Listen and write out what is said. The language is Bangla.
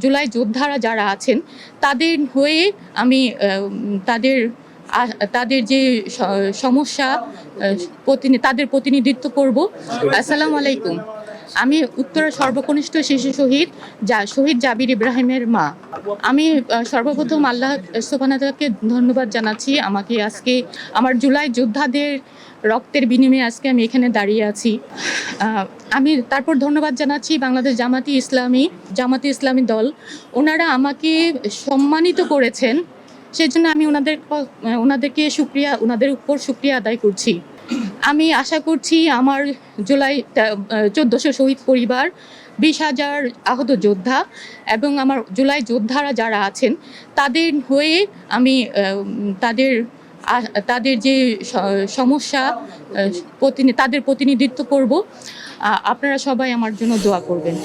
জুলাই যোদ্ধারা যারা আছেন তাদের হয়ে আমি তাদের তাদের যে সমস্যা তাদের প্রতিনিধিত্ব করব। আসসালামু আলাইকুম। আমি উত্তরের সর্বকনিষ্ঠ শিশু শহীদ জাবির ইব্রাহিমের মা। আমি সর্বপ্রথম আল্লাহ সুবহানাহু ওয়া তাআলাকে ধন্যবাদ জানাচ্ছি আমাকে আজকে আমার জুলাই যোদ্ধাদের রক্তের বিনিময়ে আজকে আমি এখানে দাঁড়িয়ে আছি। আমি তারপর ধন্যবাদ জানাচ্ছি বাংলাদেশ জামাতে ইসলামী দল। ওনারা আমাকে সম্মানিত করেছেন, সেজন্য আমি ওনাদের উপর শুকরিয়া আদায় করছি। আমি আশা করছি আমার জুলাই 1400 শহীদ পরিবার, 20,000 আহত যোদ্ধা এবং আমার জুলাই যোদ্ধারা যারা আছেন তাদের হয়ে আমি তাদের যে সমস্যা তাদের প্রতিনিধিত্ব করব। আপনারা সবাই আমার জন্য দোয়া করবেন।